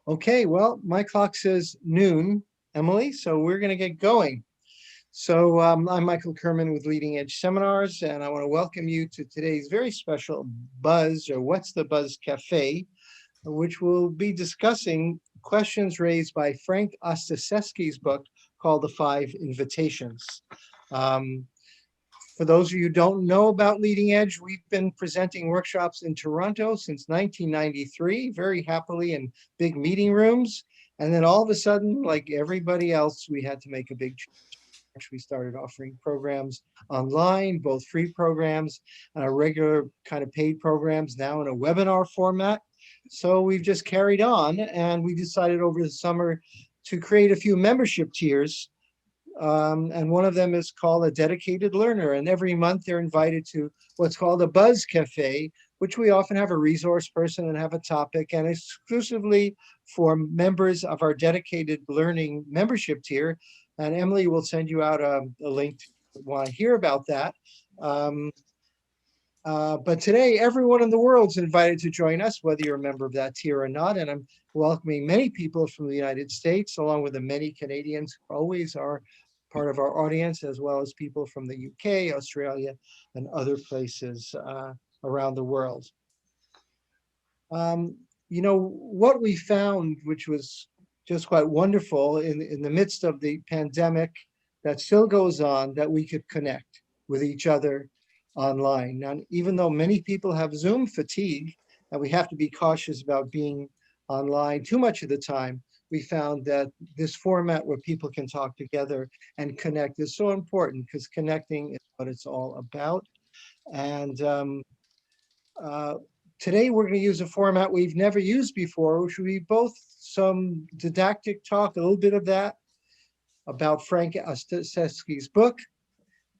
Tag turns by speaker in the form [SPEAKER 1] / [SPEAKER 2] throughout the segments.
[SPEAKER 1] Okay, well, my clock says noon, Emily, so we're going to get going. So I'm Michael Kerman with Leading Edge Seminars, and I want to welcome you to today's very special Buzz, or What's the Buzz Café, which will be discussing questions raised by Frank Ostaseski's book called The Five Invitations. For those of you who don't know about Leading Edge, we've been presenting workshops in Toronto since 1993, very happily in big meeting rooms. And then all of a sudden, like everybody else, we had to make a big change. We started offering programs online, both free programs and our regular kind of paid programs, now in a webinar format. So we've just carried on, and we decided over the summer to create a few membership tiers. And one of them is called a dedicated learner. And every month they're invited to what's called a Buzz Cafe, which we often have a resource person and have a topic, and exclusively for members of our dedicated learning membership tier. And Emily will send you out a link to want to hear about that. But today, everyone in the world is invited to join us, whether you're a member of that tier or not. And I'm welcoming many people from the United States, along with the many Canadians who always are part of our audience, as well as people from the UK, Australia, and other places around the world. You know, what we found, which was just quite wonderful in the midst of the pandemic that still goes on, that we could connect with each other online. Now, even though many people have Zoom fatigue, and we have to be cautious about being online too much of the time, we found that this format where people can talk together and connect is so important, because connecting is what it's all about. And today we're going to use a format we've never used before, which will be both some didactic talk, a little bit of that, about Frank Ostaseski's book.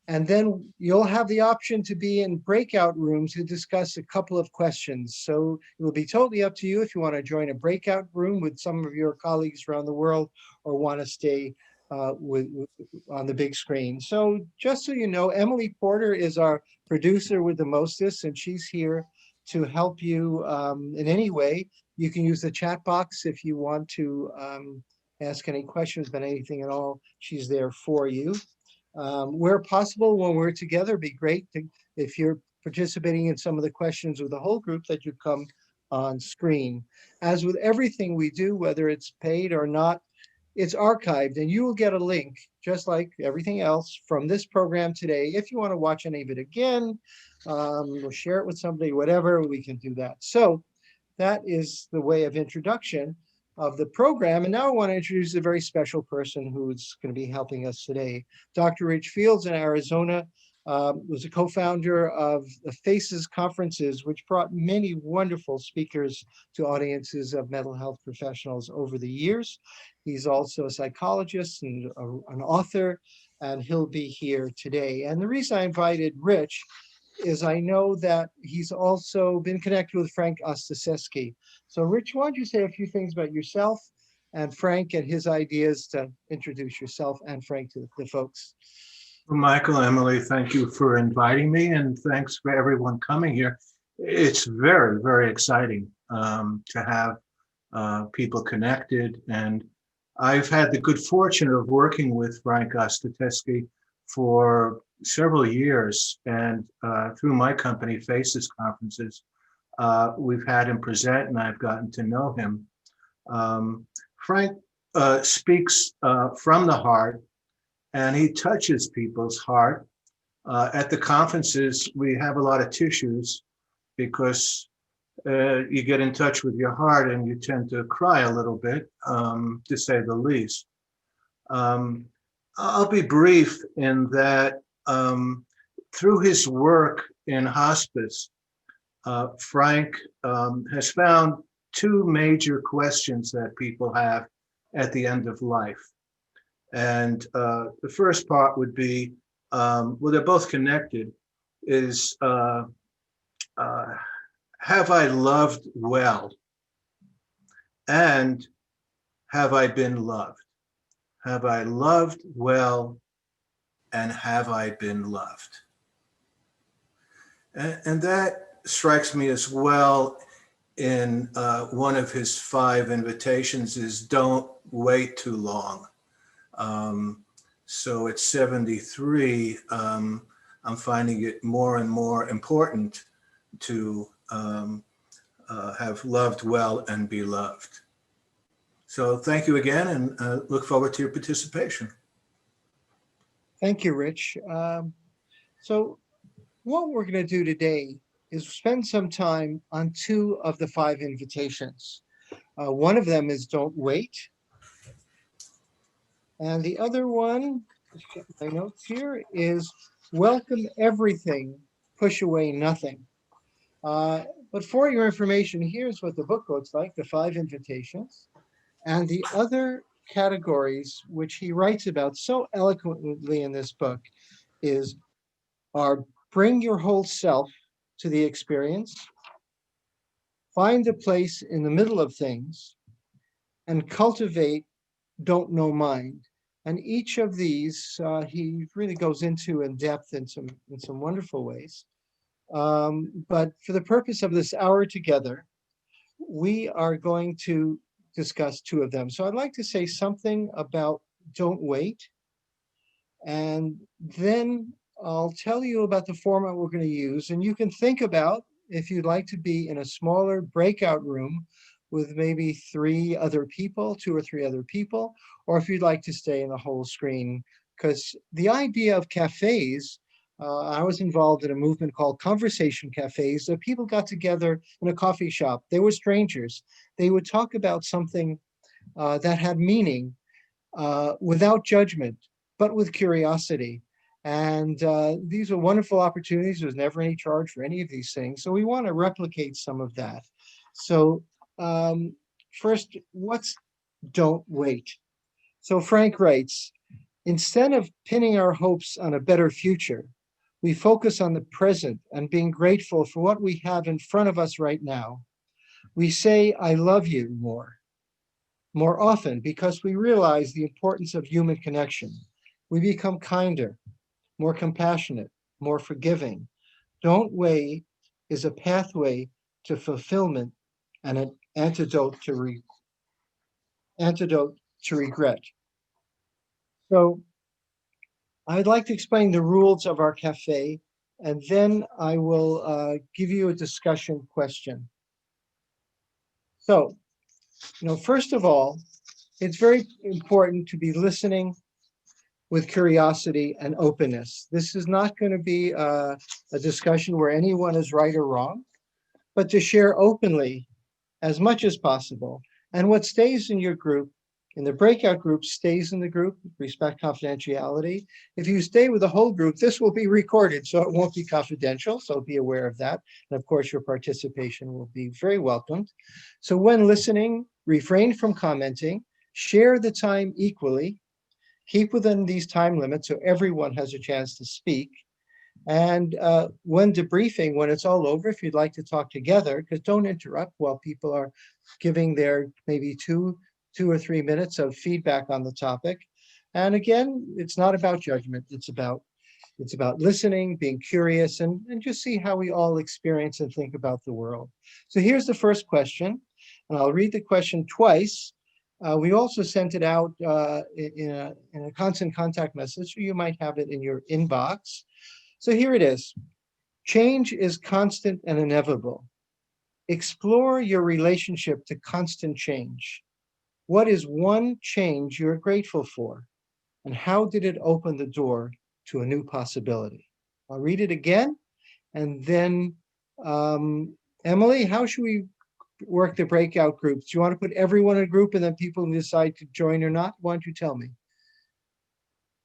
[SPEAKER 1] And then you'll have the option to be in breakout rooms to discuss a couple of questions. So it will be totally up to you if you want to join a breakout room with some of your colleagues around the world, or want to stay on the big screen. So just so you know, Emily Porter is our producer with the mostest, and she's here to help you in any way. You can use the chat box if you want to ask any questions about anything at all. She's there for you. Where possible, when we're together, it'd be great if you're participating in some of the questions with the whole group, that you come on screen. As with everything we do, whether it's paid or not, it's archived, and you will get a link, just like everything else, from this program today. If you want to watch any of it again, or share it with somebody, whatever, we can do that. So that is the way of introduction of the program. And now I want to introduce a very special person who's going to be helping us today. Dr. Rich Fields in Arizona was a co-founder of the FACES conferences, which brought many wonderful speakers to audiences of mental health professionals over the years. He's also a psychologist and an author, and he'll be here today. And the reason I invited Rich is I know that he's also been connected with Frank Ostaseski. So Rich, why don't you say a few things about yourself and Frank and his ideas to introduce yourself and Frank to the folks.
[SPEAKER 2] Well, Michael, Emily, thank you for inviting me, and thanks for everyone coming here. It's very, very exciting to have people connected. And I've had the good fortune of working with Frank Ostaseski for several years, and through my company, FACES conferences, we've had him present, and I've gotten to know him. Frank speaks from the heart, and he touches people's heart. At the conferences, we have a lot of tissues, because you get in touch with your heart and you tend to cry a little bit, to say the least. I'll be brief in that through his work in hospice, Frank has found two major questions that people have at the end of life. And the first part would be, well, they're both connected, is have I loved well? And have I been loved? Have I loved well, and have I been loved? And that strikes me as well. in one of his 5 invitations is don't wait too long. So at 73, I'm finding it more and more important to have loved well and be loved. So thank you again, and look forward to your participation.
[SPEAKER 1] Thank you, Rich. So what we're going to do today is spend some time on 2 of the 5 invitations. One of them is don't wait. And the other one, just check my notes here, is welcome everything, push away nothing. But for your information, here's what the book looks like, the 5 invitations. And the other categories, which he writes about so eloquently in this book, are bring your whole self to the experience, find a place in the middle of things, and cultivate don't know mind. And each of these he really goes into in depth in some wonderful ways. But for the purpose of this hour together, we are going to discuss 2 of them. So I'd like to say something about don't wait, and then I'll tell you about the format we're going to use. And you can think about if you'd like to be in a smaller breakout room with maybe 3 other people, 2 or 3 other people, or if you'd like to stay in the whole screen. Because the idea of cafes, I was involved in a movement called conversation cafes, that people got together in a coffee shop. They were strangers. They would talk about something that had meaning without judgment, but with curiosity. And these are wonderful opportunities. There's never any charge for any of these things. So we want to replicate some of that. So first, what's don't wait? So Frank writes, instead of pinning our hopes on a better future, we focus on the present and being grateful for what we have in front of us right now. We say, I love you more often because we realize the importance of human connection. We become kinder, more compassionate, more forgiving. Don't wait is a pathway to fulfillment and an antidote to regret. So I'd like to explain the rules of our cafe, and then I will give you a discussion question. So, first of all, it's very important to be listening with curiosity and openness. This is not going to be a discussion where anyone is right or wrong, but to share openly as much as possible. And what stays in your group, in the breakout group, stays in the group, respect confidentiality. If you stay with the whole group, this will be recorded, so it won't be confidential, so be aware of that. And of course, your participation will be very welcomed. So when listening, refrain from commenting, share the time equally, keep within these time limits so everyone has a chance to speak. And when debriefing, when it's all over, if you'd like to talk together, because don't interrupt while people are giving their maybe two or 3 minutes of feedback on the topic. And again, it's not about judgment. It's about listening, being curious, and just see how we all experience and think about the world. So here's the first question, and I'll read the question twice. We also sent it out in a constant contact message, so you might have it in your inbox. So here it is. Change is constant and inevitable. Explore your relationship to constant change. What is one change you're grateful for? And how did it open the door to a new possibility? I'll read it again. And then, Emily, how should we work the breakout groups? Do you want to put everyone in a group and then people can decide to join or not? Why don't you tell me?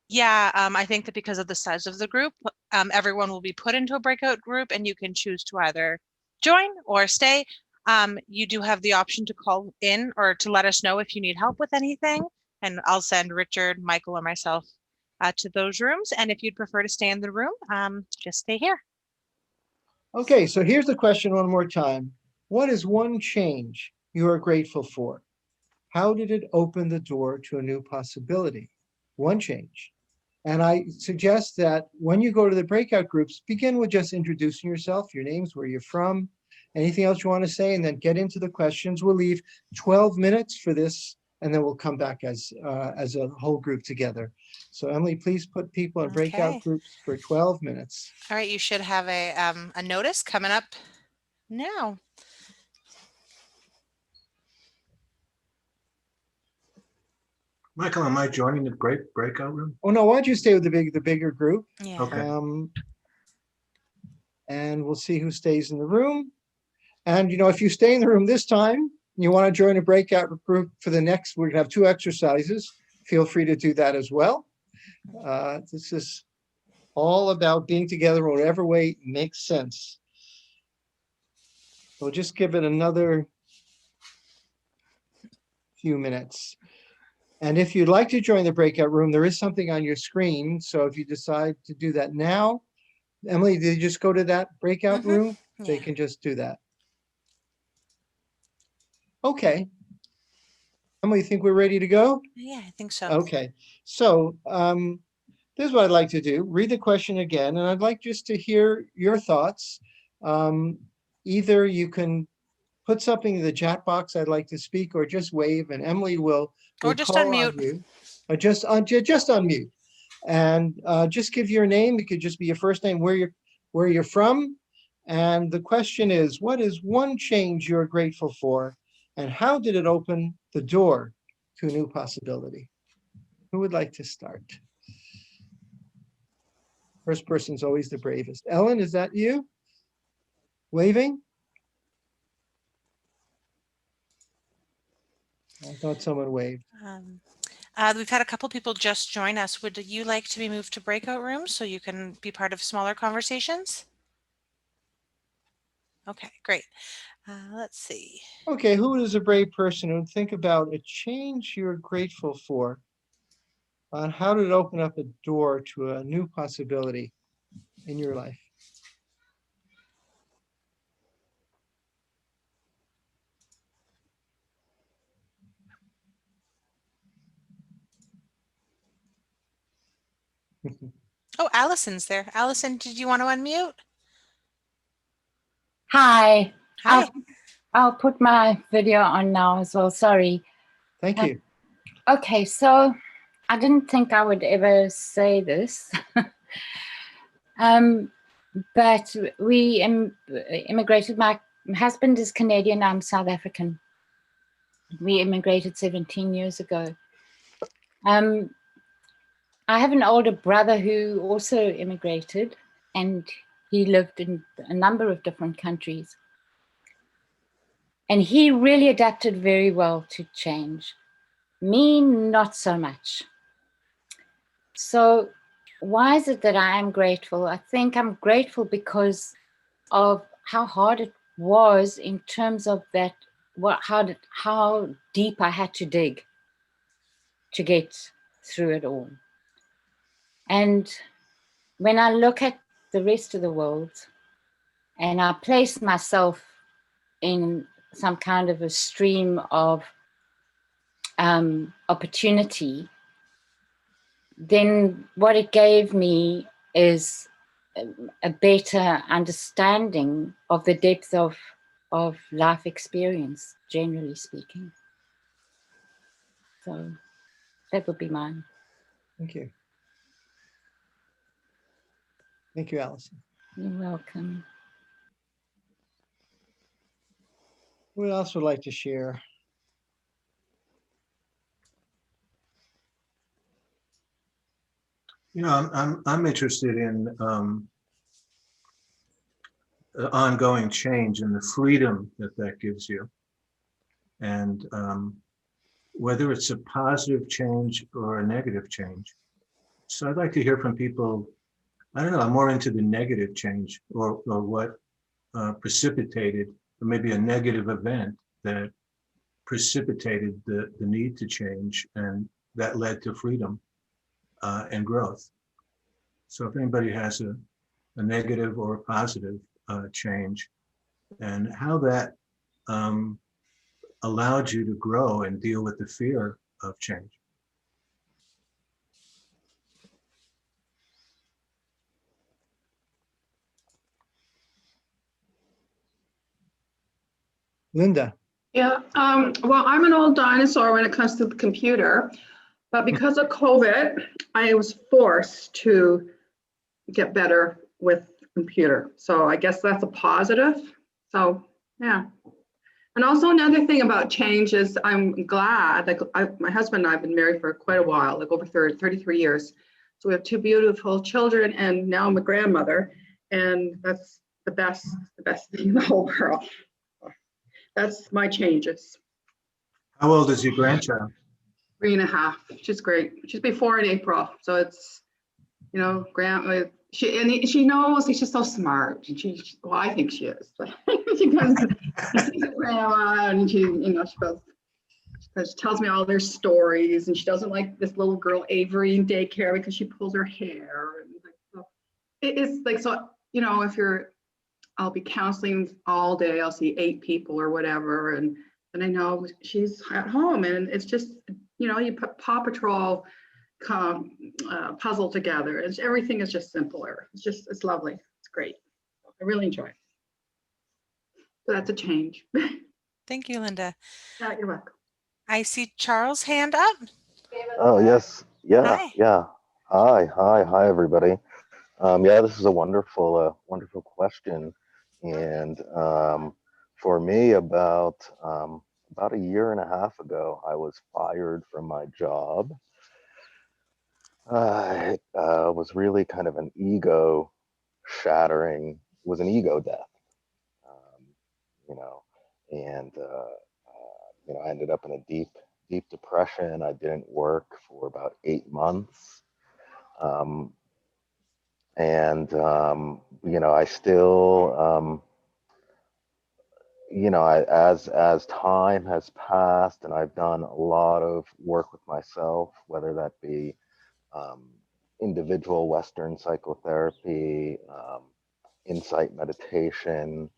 [SPEAKER 3] Yeah, I think that because of the size of the group, everyone will be put into a breakout group and you can choose to either join or stay. You do have the option to call in or to let us know if you need help with anything. And I'll send Richard, Michael, or myself to those rooms. And if you'd prefer to stay in the room, just stay here.
[SPEAKER 1] Okay, so here's the question one more time. What is one change you are grateful for? How did it open the door to a new possibility? One change. And I suggest that when you go to the breakout groups, begin with just introducing yourself, your names, where you're from, Anything else you want to say? And then get into the questions. We'll leave 12 minutes for this, and then we'll come back as a whole group together. So Emily, please put people in breakout
[SPEAKER 3] Okay.
[SPEAKER 1] groups for 12 minutes.
[SPEAKER 3] All right, you should have a notice coming up now.
[SPEAKER 2] Michael, am I joining the breakout room?
[SPEAKER 1] Oh no, why don't you stay with the bigger group?
[SPEAKER 3] Yeah.
[SPEAKER 2] Okay.
[SPEAKER 1] And we'll see who stays in the room. And you know, if you stay in the room this time, you want to join a breakout group for the next, we're gonna have 2 exercises. Feel free to do that as well. This is all about being together in whatever way makes sense. We'll just give it another few minutes. And if you'd like to join the breakout room, there is something on your screen. So if you decide to do that now, Emily, did you just go to that breakout room? They
[SPEAKER 3] Yeah.
[SPEAKER 1] can just do that. Okay. Emily, you think we're ready to go?
[SPEAKER 3] Yeah, I think so.
[SPEAKER 1] Okay. So this is what I'd like to do. Read the question again, and I'd like just to hear your thoughts. Either you can put something in the chat box, I'd like to speak, or just wave, and Emily will
[SPEAKER 3] Or just
[SPEAKER 1] call
[SPEAKER 3] unmute.
[SPEAKER 1] on you. Or just unmute. And just give your name. It could just be your first name, where you're from. And the question is, what is one change you're grateful for? And how did it open the door to a new possibility? Who would like to start? First person's always the bravest. Ellen, is that you? Waving? I thought someone waved.
[SPEAKER 3] We've had a couple people just join us. Would you like to be moved to breakout rooms so you can be part of smaller conversations? Okay, great. Let's see.
[SPEAKER 1] Okay, who is a brave person who would think about a change you're grateful for? How did it open up a door to a new possibility in your life?
[SPEAKER 3] Oh, Allison's there. Allison, did you want to unmute?
[SPEAKER 4] Hi.
[SPEAKER 3] Hi.
[SPEAKER 4] I'll put my video on now as well. Sorry.
[SPEAKER 1] Thank you.
[SPEAKER 4] Okay, so I didn't think I would ever say this. But we immigrated. My husband is Canadian. I'm South African. We immigrated 17 years ago. I have an older brother who also immigrated, and he lived in a number of different countries. And he really adapted very well to change. Me, not so much. So why is it that I am grateful? I think I'm grateful because of how hard it was in terms of that, how deep I had to dig to get through it all. And when I look at the rest of the world and I place myself in some kind of a stream of opportunity, then what it gave me is a better understanding of the depth of life experience, generally speaking. So that would be mine.
[SPEAKER 1] Thank you. Thank you, Allison.
[SPEAKER 4] You're welcome.
[SPEAKER 1] Who else would like to share?
[SPEAKER 2] You know, I'm interested in the ongoing change and the freedom that gives you, and whether it's a positive change or a negative change. So I'd like to hear from people. I don't know, I'm more into the negative change, or what precipitated, or maybe a negative event that precipitated the need to change, and that led to freedom and growth. So if anybody has a negative or a positive change, and how that allowed you to grow and deal with the fear of change.
[SPEAKER 1] Linda.
[SPEAKER 5] Yeah, well, I'm an old dinosaur when it comes to the computer, but because of COVID, I was forced to get better with computer. So I guess that's a positive. So, yeah. And also another thing about change is I'm glad, like my husband and I have been married for quite a while, like over 33 years. So we have 2 beautiful children, and now I'm a grandmother, and that's the best thing in the whole world. That's my changes.
[SPEAKER 2] How old is your grandchild?
[SPEAKER 5] 3.5. She's great. She's be 4 in April. So it's, you know, she knows, she's just so smart. And well, I think she is. But she goes, she sees her grandma, and she tells me all their stories, and she doesn't like this little girl Avery in daycare because she pulls her hair. And like, so it's like, so, you know, I'll be counseling all day. I'll see 8 people or whatever. And I know she's at home, and it's just, you know, you put Paw Patrol puzzle together. Everything is just simpler. It's lovely. It's great. I really enjoy it. So that's a change.
[SPEAKER 3] Thank you, Linda.
[SPEAKER 5] Yeah, you're welcome.
[SPEAKER 3] I see Charles' hand up.
[SPEAKER 6] Oh, yes. Yeah.
[SPEAKER 3] Hi.
[SPEAKER 6] Yeah. Hi, everybody. Yeah, this is a wonderful question. And for me, about a year and a half ago, I was fired from my job. It was really kind of an ego shattering, was an ego death, you know, and, you know, I ended up in a deep depression. I didn't work for about 8 months. You know, I still, you know, as time has passed and I've done a lot of work with myself, whether that be individual Western psychotherapy, insight meditation,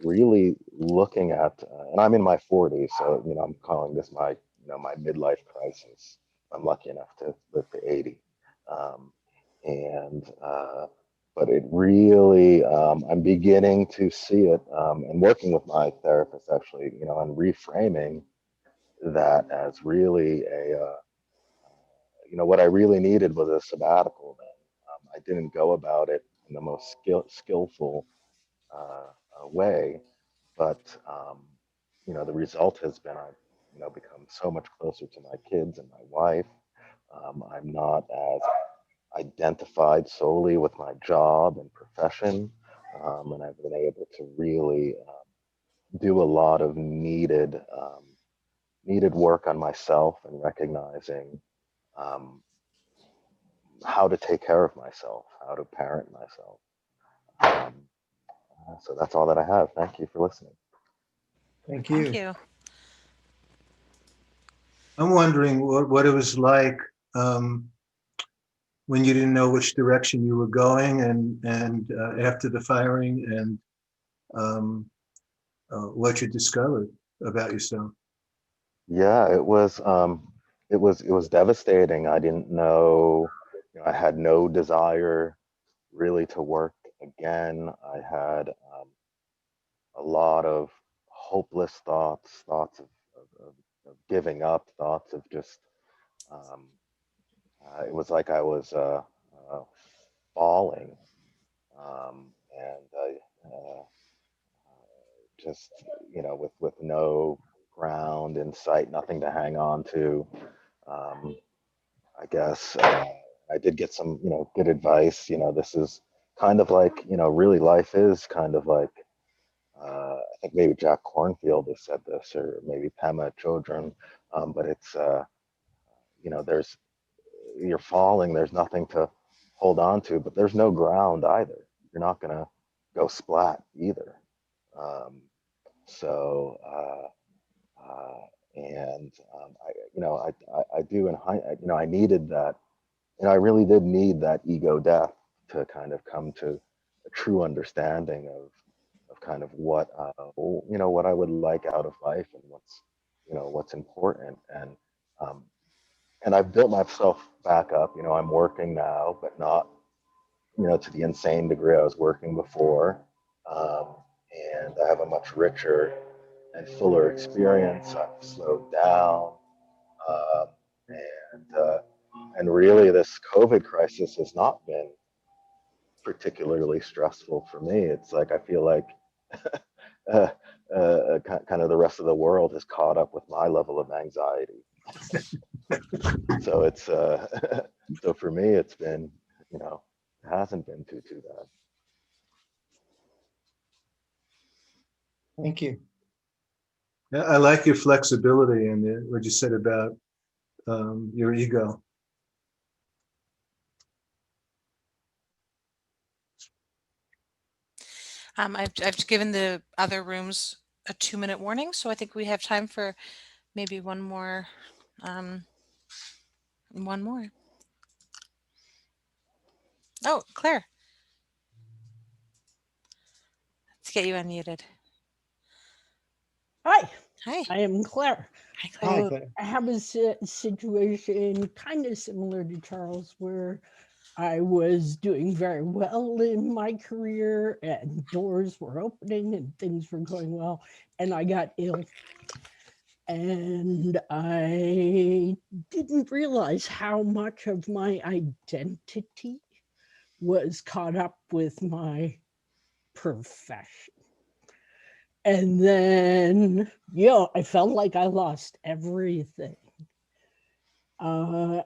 [SPEAKER 6] really looking at, and I'm in my 40s, so, you know, I'm calling this my, you know, my midlife crisis. I'm lucky enough to live to 80. But it really, I'm beginning to see it, and working with my therapist actually, you know, and reframing that as really you know, what I really needed was a sabbatical then. I didn't go about it in the most skillful way, but, you know, the result has been I've, you know, become so much closer to my kids and my wife. I'm not as identified solely with my job and profession, and I've been able to really do a lot of needed work on myself and recognizing how to take care of myself, how to parent myself. So that's all that I have. Thank you for listening.
[SPEAKER 1] Thank you.
[SPEAKER 3] Thank you.
[SPEAKER 2] I'm wondering what it was like when you didn't know which direction you were going, and after the firing, and what you discovered about yourself.
[SPEAKER 6] Yeah, it was devastating. I didn't know, you know, I had no desire really to work again. I had a lot of hopeless thoughts of giving up, thoughts of just, it was like I was falling, and just, you know, with no ground in sight, nothing to hang on to. I guess I did get some, you know, good advice. You know, this is kind of like, you know, really life is kind of like, I think maybe Jack Kornfield has said this, or maybe Pema Chodron, but it's, you know, you're falling, there's nothing to hold on to, but there's no ground either. You're not going to go splat either. So, you know, I do, and you know, I needed that, you know, I really did need that ego death to kind of come to a true understanding of kind of what, you know, what I would like out of life, and what's, you know, what's important. And I've built myself back up. You know, I'm working now, but not, you know, to the insane degree I was working before. And I have a much richer and fuller experience. I've slowed down. Um, and really, this COVID crisis has not been particularly stressful for me. It's like I feel like uh, kind of the rest of the world has caught up with my level of anxiety. So it's so for me, it's been, you know, it hasn't been too bad.
[SPEAKER 1] Thank you.
[SPEAKER 2] Yeah, I like your flexibility and what you said about your ego.
[SPEAKER 3] I've given the other rooms a 2-minute warning, so I think we have time for maybe one more. One more. Oh, Claire. Let's get you unmuted.
[SPEAKER 7] Hi,
[SPEAKER 3] Hi.
[SPEAKER 7] I am Claire.
[SPEAKER 3] Hi, Claire.
[SPEAKER 1] Hi, Claire.
[SPEAKER 7] I have a situation kind of similar to Charles, where I was doing very well in my career and doors were opening and things were going well, and I got ill. And I didn't realize how much of my identity was caught up with my profession. And then, I felt like I lost everything. And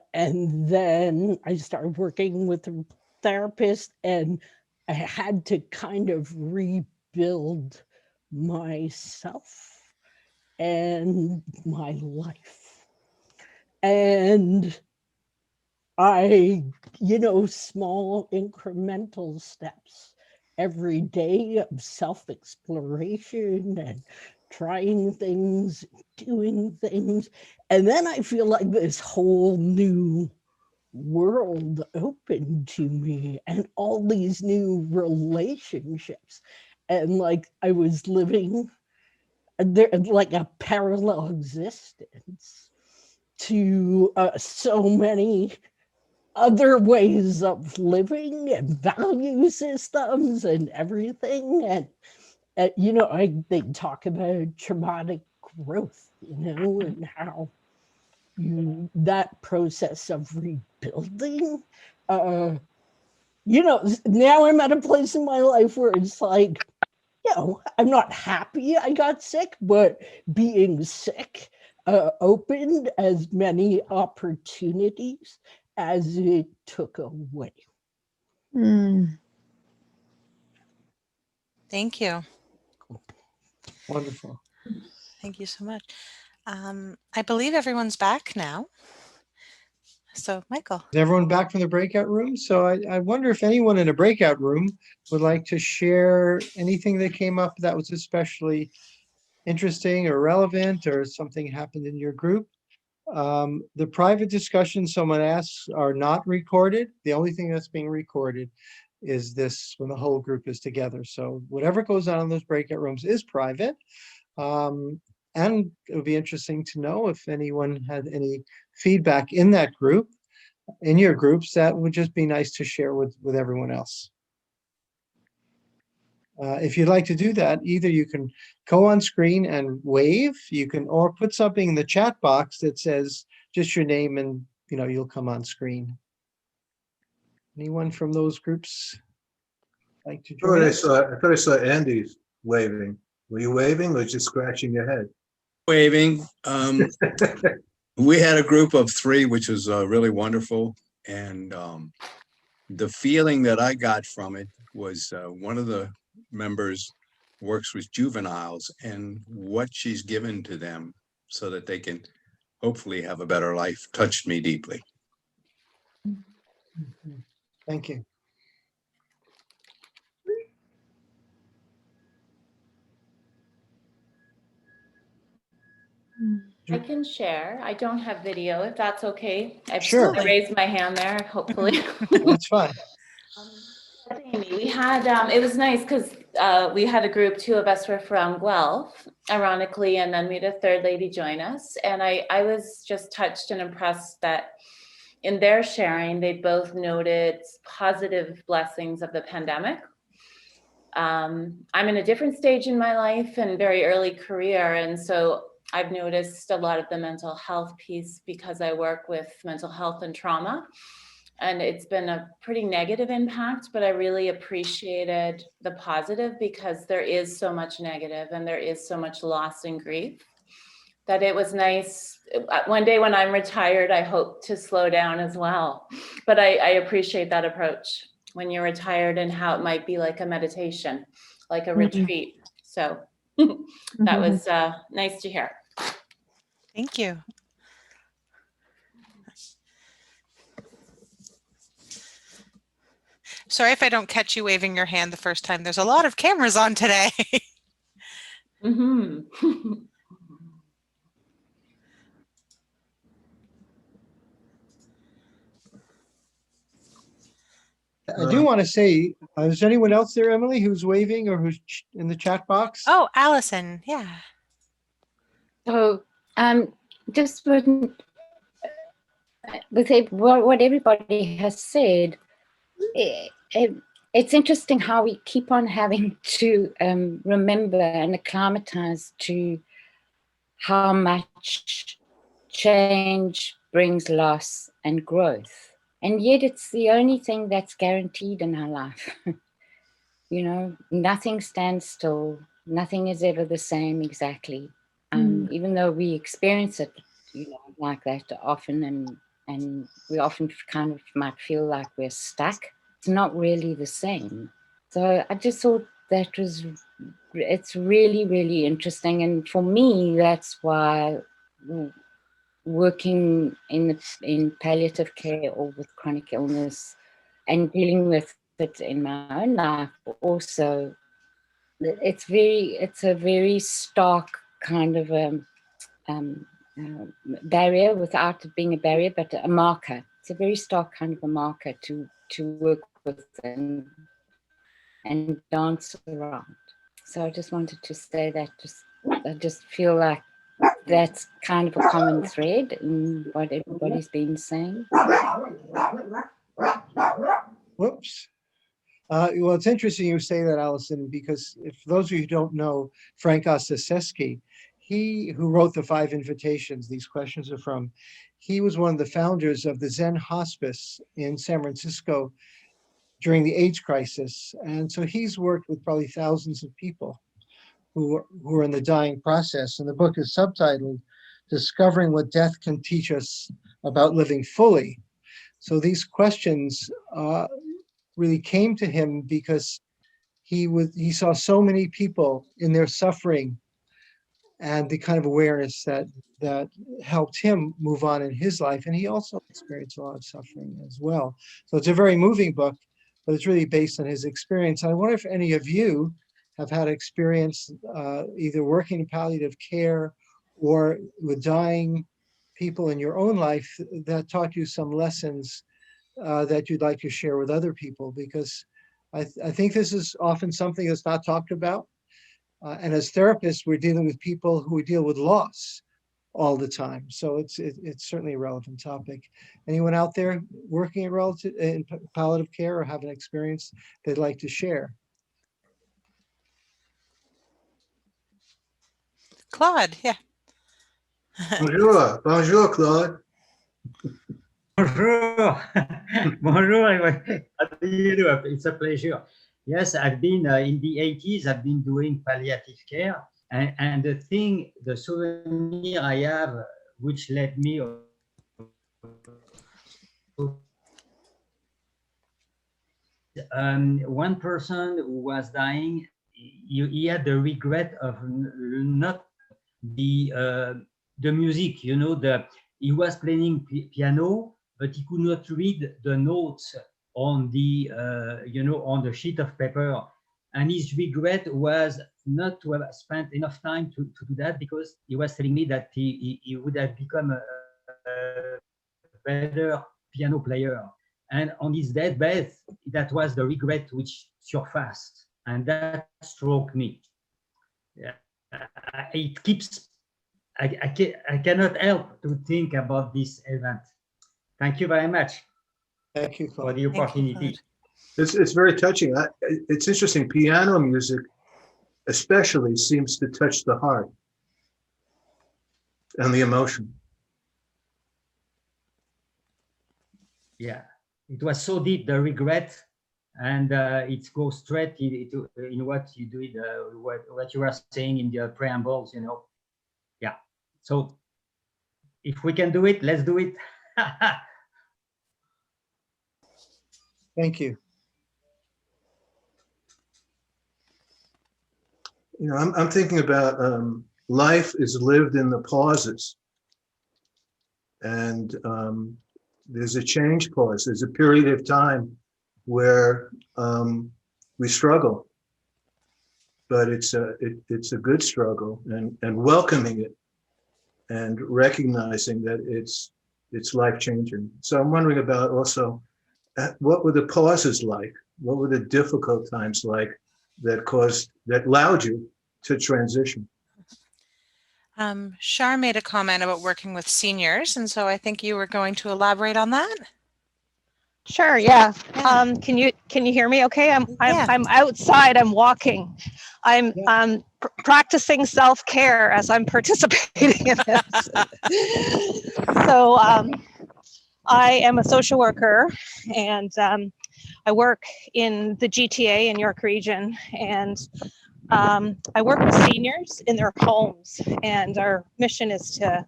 [SPEAKER 7] then I started working with a therapist, and I had to kind of rebuild myself and my life. And I, small incremental steps every day of self-exploration and trying things, doing things. And then I feel like this whole new world opened to me and all these new relationships. And like I was living there like a parallel existence to so many other ways of living and value systems and everything. And they talk about traumatic growth, and how that process of rebuilding, now I'm at a place in my life where it's like, I'm not happy I got sick, but being sick opened as many opportunities as it took away.
[SPEAKER 3] Thank you.
[SPEAKER 1] Wonderful.
[SPEAKER 3] Thank you so much. I believe everyone's back now. So, Michael.
[SPEAKER 1] Is everyone back from the breakout room? So I wonder if anyone in a breakout room would like to share anything that came up that was especially interesting or relevant, or something happened in your group. The private discussions someone asks are not recorded. The only thing that's being recorded is this when the whole group is together. So whatever goes on in those breakout rooms is private. And it would be interesting to know if anyone had any feedback in that group, in your groups, that would just be nice to share with everyone else. If you'd like to do that, either you can go on screen and wave, or put something in the chat box that says just your name and you'll come on screen. Anyone from those groups like to join us?
[SPEAKER 2] I thought I saw Andy waving. Were you waving or just scratching your head?
[SPEAKER 8] Waving. We had a group of 3, which was really wonderful. And the feeling that I got from it was one of the members works with juveniles, and what she's given to them so that they can hopefully have a better life touched me deeply.
[SPEAKER 1] Thank you.
[SPEAKER 4] I can share. I don't have video, if that's okay. I've
[SPEAKER 1] Sure.
[SPEAKER 4] raised my hand there, hopefully.
[SPEAKER 1] That's fine.
[SPEAKER 4] Amy, we had, it was nice because we had a group, 2 of us were from Guelph, ironically, and then we had a 3rd lady join us. And I was just touched and impressed that in their sharing, they both noted positive blessings of the pandemic.
[SPEAKER 9] I'm in a different stage in my life and very early career. And so I've noticed a lot of the mental health piece because I work with mental health and trauma. And it's been a pretty negative impact, but I really appreciated the positive because there is so much negative and there is so much loss and grief that it was nice. One day when I'm retired, I hope to slow down as well. But I appreciate that approach when you're retired and how it might be like a meditation, like a retreat. So that was nice to hear.
[SPEAKER 3] Thank you. Sorry if I don't catch you waving your hand the first time. There's a lot of cameras on today.
[SPEAKER 1] I do want to say, is anyone else there, Emily, who's waving or who's in the chat box?
[SPEAKER 3] Oh, Allison. Yeah.
[SPEAKER 4] So just with what everybody has said, it's interesting how we keep on having to remember and acclimatize to how much change brings loss and growth. And yet it's the only thing that's guaranteed in our life. You know, nothing stands still. Nothing is ever the same exactly. Even though we experience it, you know, like that often, and we often kind of might feel like we're stuck. It's not really the same. So I just thought it's really, really interesting. And for me, that's why working in palliative care or with chronic illness and dealing with it in my own life also, it's a very stark kind of barrier without it being a barrier, but a marker. It's a very stark kind of a marker to work with and dance around. So I just wanted to say that I just feel like that's kind of a common thread in what everybody's been saying.
[SPEAKER 1] Whoops. Well, it's interesting you say that, Allison, because if those of you who don't know Frank Ostaseski, he who wrote the 5 invitations these questions are from, he was one of the founders of the Zen Hospice in San Francisco during the AIDS crisis. And so he's worked with probably thousands of people who are in the dying process. And the book is subtitled, Discovering What Death Can Teach Us About Living Fully. So these questions really came to him because he saw so many people in their suffering and the kind of awareness that helped him move on in his life. And he also experienced a lot of suffering as well. So it's a very moving book, but it's really based on his experience. I wonder if any of you have had experience either working in palliative care or with dying people in your own life that taught you some lessons that you'd like to share with other people, because I think this is often something that's not talked about. And as therapists, we're dealing with people who deal with loss all the time. So it's certainly a relevant topic. Anyone out there working in palliative care or have an experience they'd like to share?
[SPEAKER 3] Claude, yeah.
[SPEAKER 2] Bonjour, bonjour, Claude.
[SPEAKER 10] Bonjour. Bonjour. How do you do? It's a pleasure. Yes, I've been in the 80s, I've been doing palliative care. And the souvenir I have, which led me one person who was dying, he had the regret of not the music, you know, he was playing piano, but he could not read the notes on the on the sheet of paper, and his regret was not to have spent enough time to do that, because he was telling me that he would have become a better piano player. And on his deathbed, that was the regret which surfaced, and that struck me. It keeps. I cannot help to think about this event. Thank you very much.
[SPEAKER 1] Thank you, Claude.
[SPEAKER 10] For the opportunity.
[SPEAKER 2] It's very touching. It's interesting. Piano music especially seems to touch the heart and the emotion.
[SPEAKER 10] Yeah, it was so deep, the regret, and it goes straight in what you do, what you were saying in the preambles, you know. Yeah, so if we can do it, let's do it.
[SPEAKER 1] Thank you.
[SPEAKER 2] You know, I'm thinking about life is lived in the pauses. And there's a change pause. There's a period of time where we struggle, but it's a good struggle, and welcoming it and recognizing that it's life changing. So I'm wondering about also, what were the pauses like? What were the difficult times like that allowed you to transition?
[SPEAKER 3] Shar made a comment about working with seniors, and so I think you were going to elaborate on that.
[SPEAKER 11] Sure, yeah.
[SPEAKER 3] Yeah.
[SPEAKER 11] Can you hear me okay?
[SPEAKER 3] Yeah.
[SPEAKER 11] I'm outside, I'm walking. I'm practicing self-care as I'm participating in this. So I am a social worker, and I work in the GTA in York Region, and I work with seniors in their homes, and our mission is to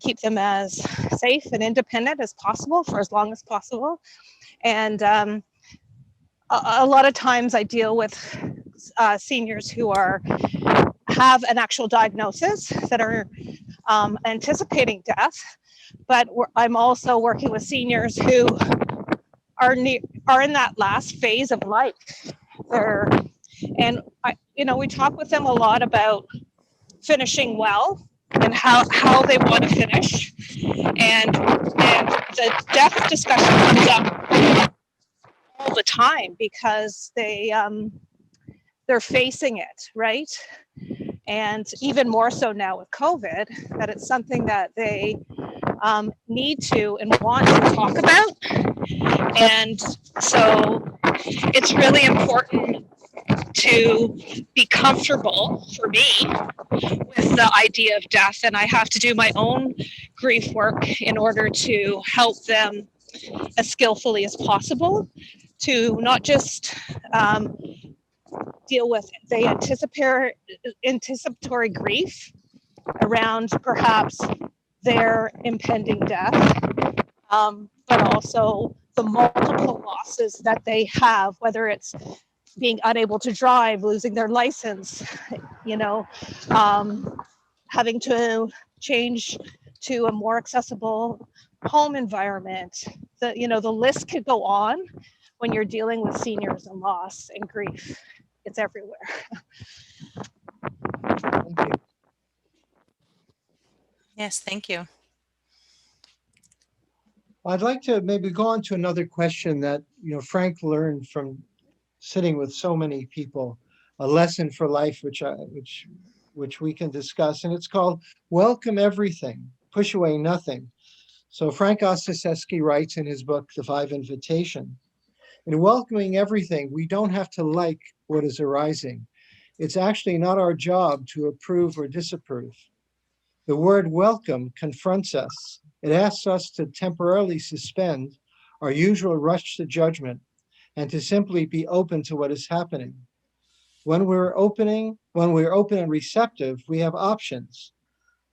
[SPEAKER 11] keep them as safe and independent as possible for as long as possible. And a lot of times I deal with seniors who have an actual diagnosis, that are anticipating death, but I'm also working with seniors who are in that last phase of life. And we talk with them a lot about finishing well and how they want to finish, and the death discussion comes up all the time because they're facing it, right? And even more so now with COVID, that it's something that they need to and want to talk about. And so it's really important to be comfortable for me with the idea of death, and I have to do my own grief work in order to help them as skillfully as possible to not just deal with the anticipatory grief around perhaps their impending death, but also the multiple losses that they have, whether it's being unable to drive, losing their license, having to change to a more accessible home environment. The list could go on when you're dealing with seniors and loss and grief. It's everywhere.
[SPEAKER 1] Thank you.
[SPEAKER 3] Yes, thank you.
[SPEAKER 1] I'd like to maybe go on to another question that, Frank learned from sitting with so many people, a lesson for life, which we can discuss, and it's called Welcome Everything, Push Away Nothing. So Frank Ostaseski writes in his book, The Five Invitation, in welcoming everything, we don't have to like what is arising. It's actually not our job to approve or disapprove. The word welcome confronts us. It asks us to temporarily suspend our usual rush to judgment and to simply be open to what is happening. When we're open and receptive, we have options.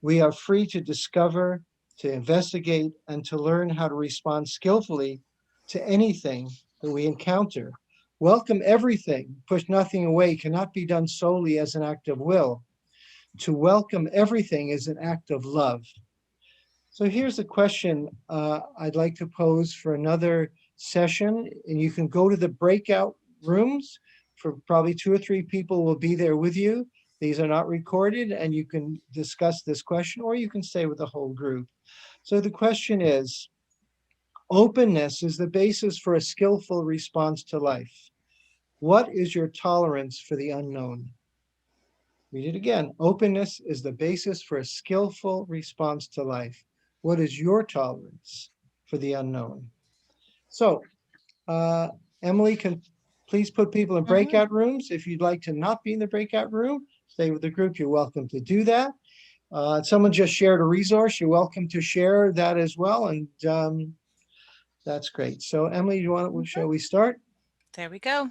[SPEAKER 1] We are free to discover, to investigate, and to learn how to respond skillfully to anything that we encounter. Welcome everything, push nothing away cannot be done solely as an act of will. To welcome everything is an act of love. So here's a question I'd like to pose for another session, and you can go to the breakout rooms. For probably 2 or 3 people will be there with you. These are not recorded, and you can discuss this question, or you can stay with the whole group. So the question is, openness is the basis for a skillful response to life. What is your tolerance for the unknown? Read it again. Openness is the basis for a skillful response to life. What is your tolerance for the unknown? So Emily can please put people in breakout rooms. If you'd like to not be in the breakout room, stay with the group, you're welcome to do that. Someone just shared a resource. You're welcome to share that as well. And that's great. So Emily, shall we start?
[SPEAKER 3] There we go.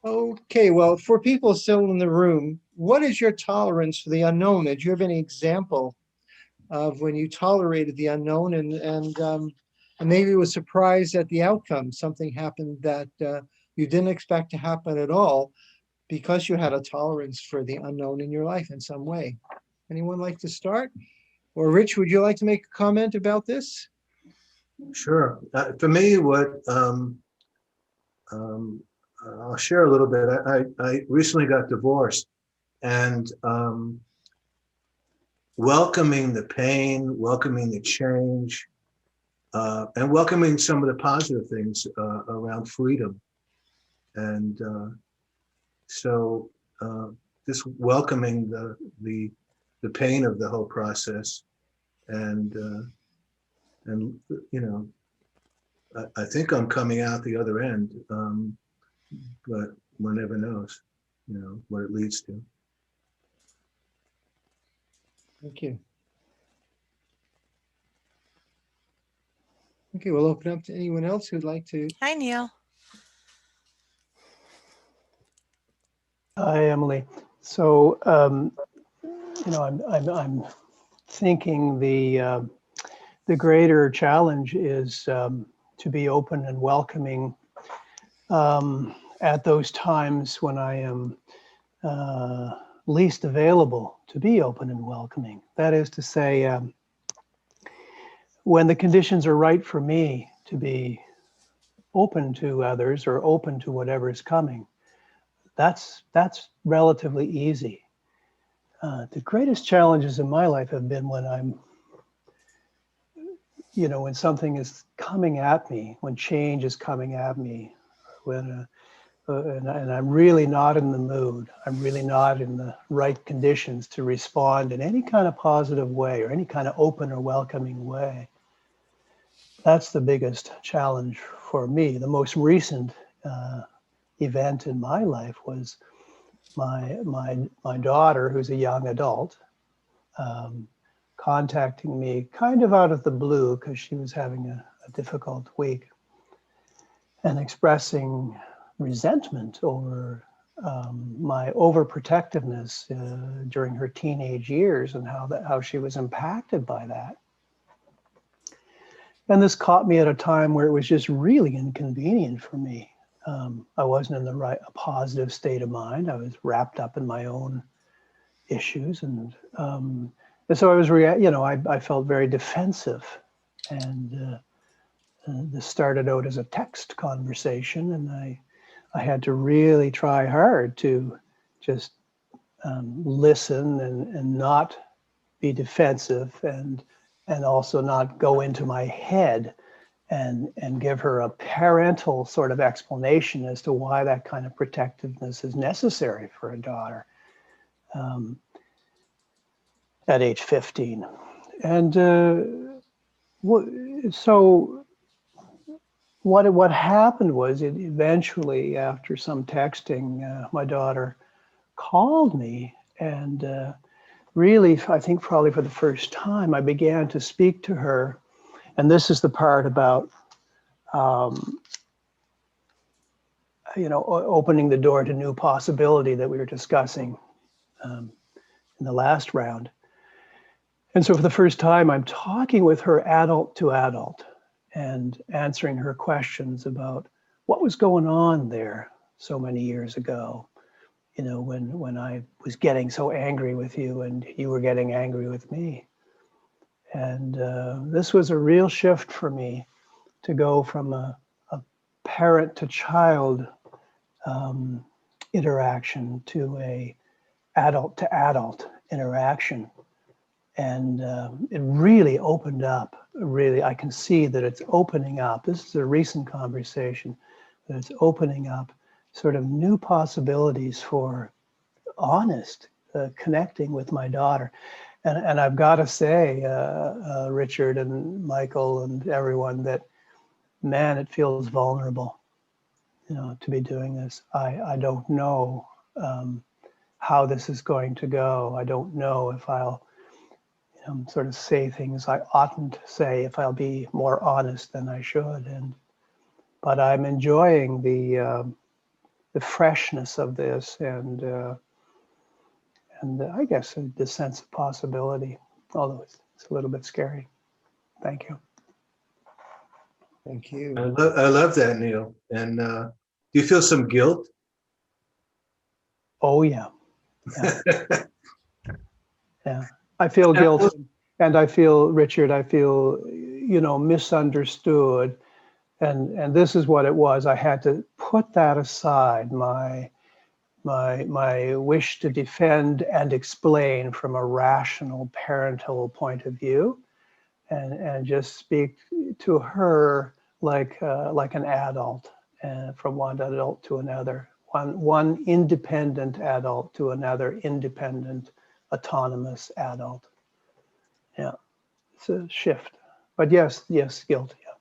[SPEAKER 1] Okay, well, for people still in the room, what is your tolerance for the unknown? Did you have any example of when you tolerated the unknown and maybe was surprised at the outcome? Something happened that you didn't expect to happen at all because you had a tolerance for the unknown in your life in some way. Anyone like to start? Or Rich, would you like to make a comment about this?
[SPEAKER 2] Sure. For me, I'll share a little bit. I recently got divorced, and welcoming the pain, welcoming the change, and welcoming some of the positive things around freedom. And so just welcoming the pain of the whole process, and you know, I think I'm coming out the other end, but one never knows, you know, what it leads to.
[SPEAKER 1] Thank you. Okay, we'll open up to anyone else who'd like to.
[SPEAKER 3] Hi, Neil.
[SPEAKER 12] Hi, Emily. So, you know, I'm thinking the greater challenge is to be open and welcoming at those times when I am least available to be open and welcoming. That is to say, when the conditions are right for me to be open to others or open to whatever is coming, that's relatively easy. The greatest challenges in my life have been when I'm, you know, when something is coming at me, when change is coming at me, when and I'm really not in the mood, I'm really not in the right conditions to respond in any kind of positive way or any kind of open or welcoming way. That's the biggest challenge for me. The most recent event in my life was my daughter, who's a young adult, contacting me kind of out of the blue because she was having a difficult week and expressing resentment over my overprotectiveness during her teenage years and how she was impacted by that. And this caught me at a time where it was just really inconvenient for me. I wasn't in a positive state of mind. I was wrapped up in my own issues, and so I was, I felt very defensive. And this started out as a text conversation, and I had to really try hard to just listen and not be defensive, and also not go into my head and give her a parental sort of explanation as to why that kind of protectiveness is necessary for a daughter at age 15. And so what happened was, it eventually, after some texting, my daughter called me, and really, I think probably for the first time, I began to speak to her. And this is the part about, opening the door to new possibility that we were discussing in the last round. And so for the first time, I'm talking with her adult to adult and answering her questions about what was going on there so many years ago, you know, when I was getting so angry with you and you were getting angry with me. And this was a real shift for me to go from a parent to child interaction to a adult to adult interaction. And it really opened up, I can see that it's opening up. This is a recent conversation, that it's opening up sort of new possibilities for honest, connecting with my daughter. And I've got to say, Richard and Michael and everyone, that, man, it feels vulnerable, to be doing this. I don't know how this is going to go. I don't know if I'll sort of say things I oughtn't to say, if I'll be more honest than I should. But I'm enjoying the freshness of this and I guess the sense of possibility, although it's a little bit scary. Thank you.
[SPEAKER 1] Thank you.
[SPEAKER 2] I love that, Neil. And do you feel some guilt?
[SPEAKER 12] Oh, yeah. Yeah. I feel guilt, and I feel, Richard, misunderstood. And this is what it was. I had to put that aside, my wish to defend and explain from a rational parental point of view, and just speak to her like an adult, from one adult to another, one independent adult to another independent, autonomous adult. Yeah, it's a shift. But yes, guilt. Yeah.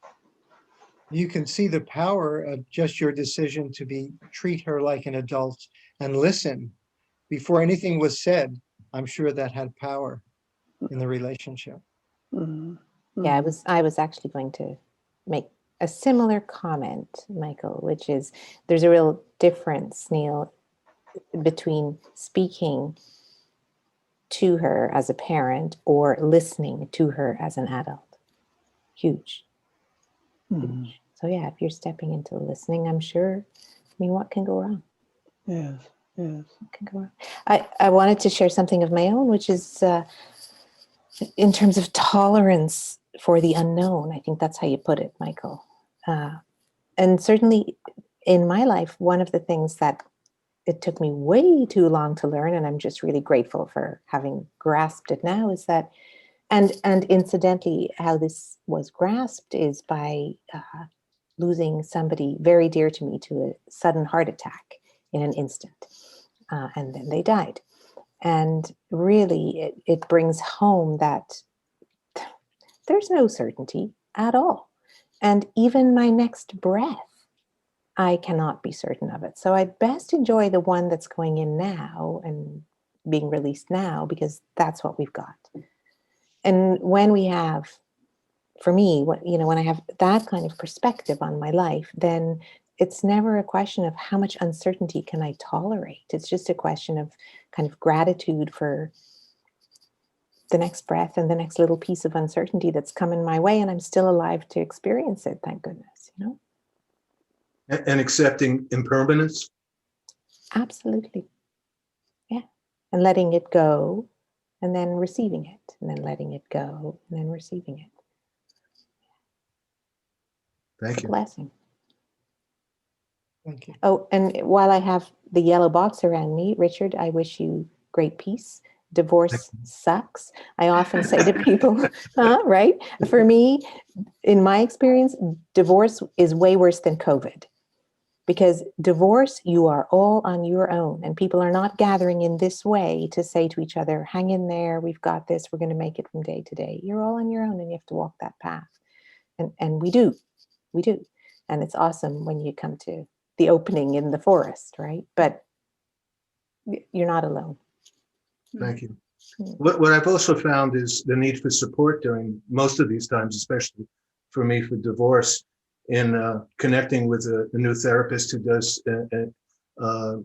[SPEAKER 1] You can see the power of just your decision to treat her like an adult and listen before anything was said. I'm sure that had power in the relationship.
[SPEAKER 12] Mm-hmm.
[SPEAKER 13] Yeah, I was actually going to make a similar comment, Michael, which is there's a real difference, Neil, between speaking to her as a parent or listening to her as an adult. Huge.
[SPEAKER 12] Mm-hmm.
[SPEAKER 13] So yeah, if you're stepping into listening, I'm sure, what can go wrong?
[SPEAKER 12] Yes.
[SPEAKER 13] What can go wrong? I wanted to share something of my own, which is in terms of tolerance for the unknown. I think that's how you put it, Michael. And certainly in my life, one of the things that it took me way too long to learn, and I'm just really grateful for having grasped it now, is that, and incidentally, how this was grasped is by losing somebody very dear to me to a sudden heart attack in an instant. And then they died. And really, it brings home that there's no certainty at all. And even my next breath, I cannot be certain of it. So I'd best enjoy the one that's going in now and being released now, because that's what we've got. And when we have, for me, when I have that kind of perspective on my life, then it's never a question of how much uncertainty can I tolerate. It's just a question of kind of gratitude for the next breath and the next little piece of uncertainty that's coming my way, and I'm still alive to experience it, thank goodness,
[SPEAKER 2] And accepting impermanence?
[SPEAKER 13] Absolutely. Yeah. And letting it go, and then receiving it, and then letting it go, and then receiving it.
[SPEAKER 2] Thank you.
[SPEAKER 13] Blessing.
[SPEAKER 1] Thank you.
[SPEAKER 13] Oh, and while I have the yellow box around me, Richard, I wish you great peace. Divorce sucks. I often say to people, right? For me, in my experience, divorce is way worse than COVID. Because divorce, you are all on your own, and people are not gathering in this way to say to each other, hang in there, we've got this, we're going to make it from day to day. You're all on your own, and you have to walk that path. And we do. And it's awesome when you come to the opening in the forest, right? But you're not alone.
[SPEAKER 2] Thank you. What I've also found is the need for support during most of these times, especially for me for divorce, in connecting with a new therapist who does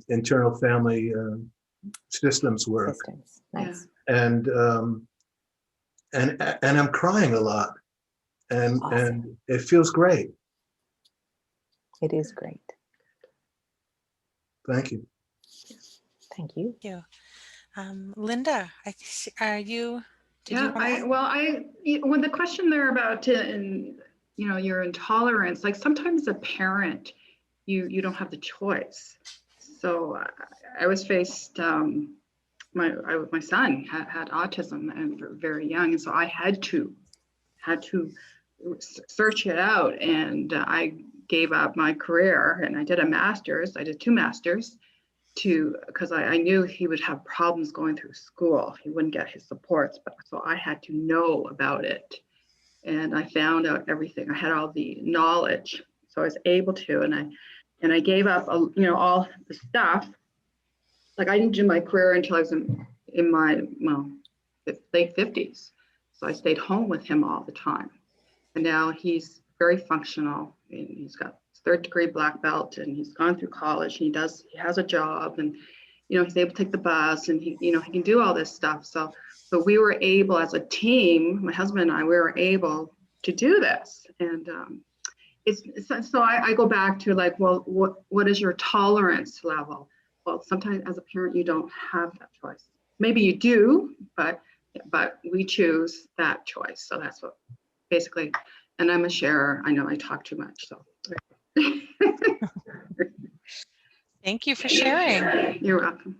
[SPEAKER 2] internal family systems work.
[SPEAKER 13] Nice.
[SPEAKER 2] And I'm crying a lot, and
[SPEAKER 13] Awesome.
[SPEAKER 2] and it feels great.
[SPEAKER 13] It is great.
[SPEAKER 2] Thank you.
[SPEAKER 13] Thank you.
[SPEAKER 3] Thank you. Linda, are you?
[SPEAKER 5] When the question there about your intolerance, like sometimes as a parent, you don't have the choice. So I was faced. My son had autism and very young, and so I had to search it out, and I gave up my career, and I did a master's. I did 2 masters, because I knew he would have problems going through school. He wouldn't get his supports, but so I had to know about it. And I found out everything. I had all the knowledge, so I was able to, and I gave up, all the stuff. Like I didn't do my career until I was in my late 50s. So I stayed home with him all the time. And now he's very functional, and he's got third degree black belt, and he's gone through college, and he has a job, and he's able to take the bus, and he can do all this stuff. So we were able as a team, my husband and I, we were able to do this. And so I go back to like, well, what is your tolerance level? Well, sometimes as a parent, you don't have that choice. Maybe you do, but we choose that choice. So that's what basically, and I'm a sharer. I know I talk too much, so.
[SPEAKER 3] Thank you for sharing.
[SPEAKER 5] You're welcome.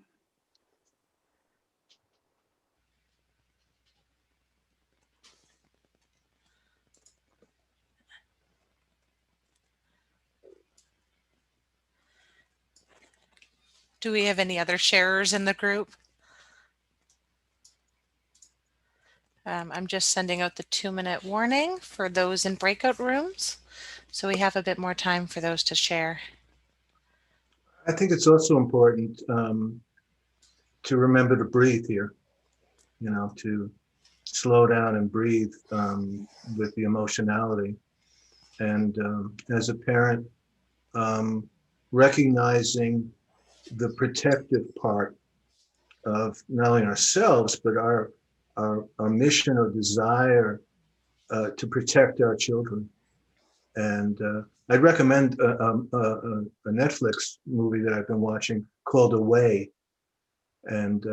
[SPEAKER 3] Do we have any other sharers in the group? I'm just sending out the 2-minute warning for those in breakout rooms, so we have a bit more time for those to share.
[SPEAKER 2] I think it's also important to remember to breathe here, to slow down and breathe with the emotionality. And as a parent, recognizing the protective part of not only ourselves, but our mission or desire to protect our children. And I'd recommend a Netflix movie that I've been watching called Away. And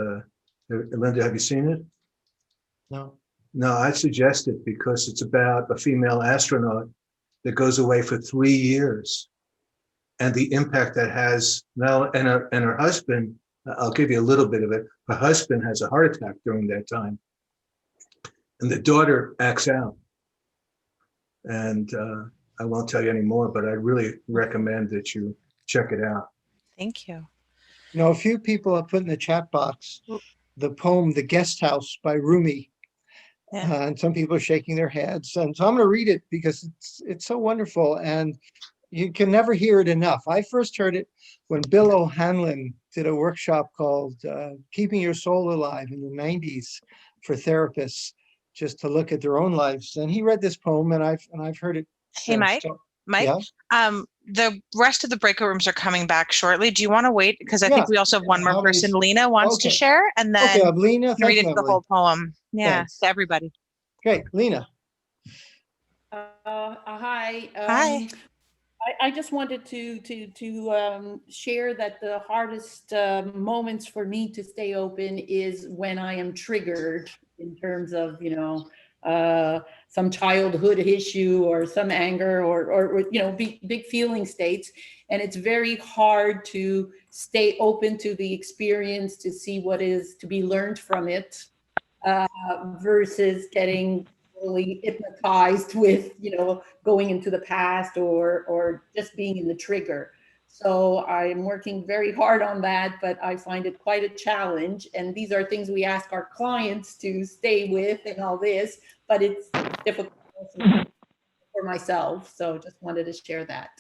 [SPEAKER 2] Linda, have you seen it?
[SPEAKER 1] No.
[SPEAKER 2] No, I suggest it because it's about a female astronaut that goes away for 3 years, and the impact that has now, and her husband, I'll give you a little bit of it. Her husband has a heart attack during that time, and the daughter acts out. And I won't tell you any more, but I really recommend that you check it out.
[SPEAKER 3] Thank you.
[SPEAKER 1] A few people have put in the chat box the poem "The Guest House" by Rumi.
[SPEAKER 3] Yeah.
[SPEAKER 1] And some people are shaking their heads. And so I'm going to read it because it's so wonderful, and you can never hear it enough. I first heard it when Bill O'Hanlon did a workshop called Keeping Your Soul Alive in the 90s for therapists, just to look at their own lives. And he read this poem, and I've heard it.
[SPEAKER 3] Hey, Mike.
[SPEAKER 1] Yeah?
[SPEAKER 3] The rest of the breakout rooms are coming back shortly. Do you want to wait? Because I think we also have one more person. Lina wants to share, and then
[SPEAKER 1] Lina,
[SPEAKER 3] read it the whole poem. Yeah, to everybody.
[SPEAKER 1] Great, Lina.
[SPEAKER 14] Hi.
[SPEAKER 3] Hi.
[SPEAKER 14] I just wanted to share that the hardest moments for me to stay open is when I am triggered in terms of, some childhood issue or some anger or big feeling states. And it's very hard to stay open to the experience, to see what is to be learned from it, versus getting really hypnotized with, going into the past or just being in the trigger. So I'm working very hard on that, but I find it quite a challenge. And these are things we ask our clients to stay with and all this, but it's difficult for myself. So just wanted to share that.